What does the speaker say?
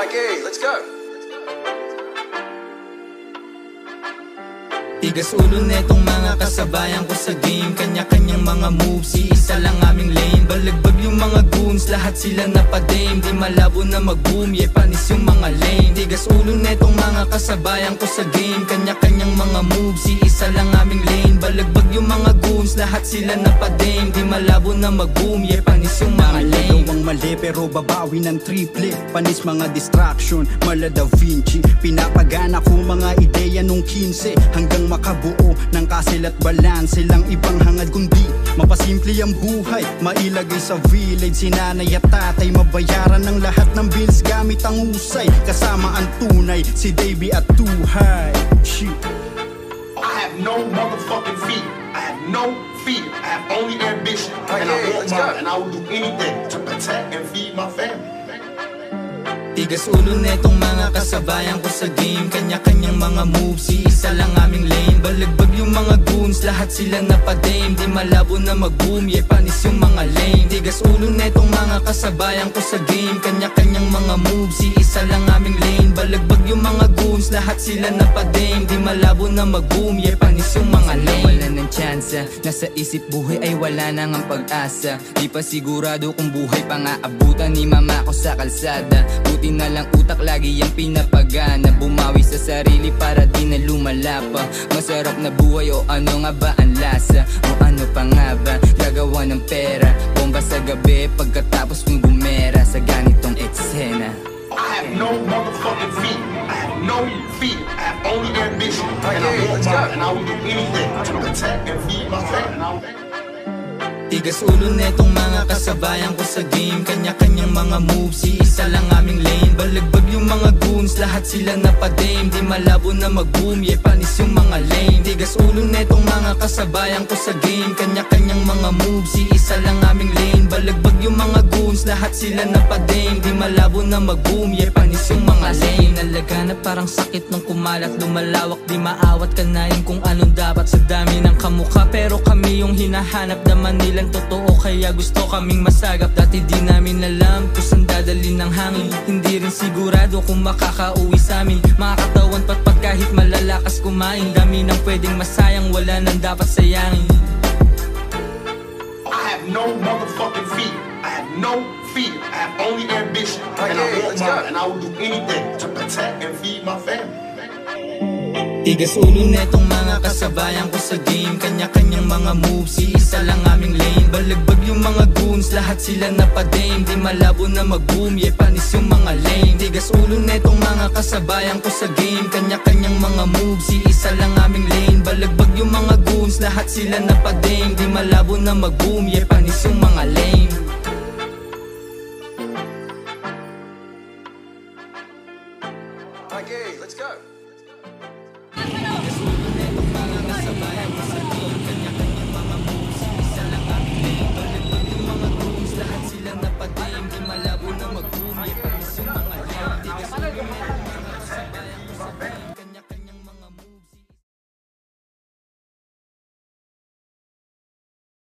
Okay, let's go. Tigas ulo netong mga kasabayan ko sa game. Kanya-kanyang mga moves, isa lang aming lane. Balagbag yung mga goons, lahat sila napadame. Di malabo na mag-boom, panis yung mga lane. Tigas ulo netong mga kasabayan ko sa game. Kanya-kanyang mga moves, isa lang aming lane. Balagbag yung mga goons, lahat sila napadame. Di malabo na mag-boom, panis yung mga lane. Dalawang mali pero babawi ng triple. Panis mga distraction, mala Da Vinci. Pinapagana ko mga ideya nung 15 hanggang makabuo ng kasil at balance. Silang ibang hangad kundi mapasimple ang buhay, mailagay sa village. Si nanay at tatay mabayaran ng lahat ng bills gamit ang usay. Kasama ang tunay, si Davey at Tuhay. Shit. I have no motherfucking fear. I have no fear. I have only ambition. And I want mine, and I will do anything to protect and feed my family. Tigas ulo netong mga kasabayan ko sa game. Kanya-kanyang mga moves, isa lang aming lane. Balagbag yung mga goons, lahat sila napadame. Di malabo na mag-boom, panis yung mga lane. Tigas ulo netong mga kasabayan ko sa game. Kanya-kanyang mga moves, isa lang aming lane. Balagbag yung mga goons, lahat sila napadame. Di malabo na mag-boom, panis yung mga lane. Wala ng tsansa, nasa isip buhay ay wala nang ang pag-asa. Di pa sigurado kung buhay pa nga abutan ni mama ko sa kalsada. Buti na lang utak lagi ang pinapagana. Bumawi sa sarili para di na lumala pa. Masarap na buhay o ano nga ba ang lasa? O ano pa nga ba? Gagawa ng pera, bomba sa gabi pagkatapos mong gumera sa ganitong eksena. I have no motherfucking fear. I have no fear. I have only ambition. And I want mine, and I will do anything to protect and feed my family. Tigas ulo netong mga kasabayan ko sa game. Kanya-kanyang mga moves, isa lang aming lane. Balagbag yung mga goons, lahat sila napadame. Di malabo na mag-boom, panis yung mga lane. Tigas ulo netong mga kasabayan ko sa game. Kanya-kanyang mga moves, isa lang aming lane. Balagbag yung mga goons, lahat sila napadame. Di malabo na mag-boom, panis yung mga lane. Nalaga na parang sakit nung kumalat, lumalawak. Di maawat ka na rin kung anong dapat sa dami ng kamukha. Pero kami yung hinahanap naman nila totoo, kaya gusto kaming masagap. Dati di namin alam kung saan dadalhin ng hangin. Hindi rin sigurado kung makakauwi sa amin. Mga katawan patpat kahit malalakas kumain. Dami nang pwedeng masayang, wala nang dapat sayangin. I have no motherfucking fear. I have no fear. I have only ambition. And I want mine, and I will do anything to protect and feed my family. Tigas ulo netong mga kasabayan ko sa game. Kanya-kanyang mga moves, isa lang aming lane. Balagbag yung mga goons, lahat sila napadame. Di malabo na mag-boom, panis yung mga lane. Tigas ulo netong mga kasabayan ko sa game. Kanya-kanyang mga moves, isa lang aming lane. Balagbag yung mga goons, lahat sila napadame. Di malabo na mag-boom, panis yung mga lane. Okay, let's go. Lahat sila napadame, di malabo na mag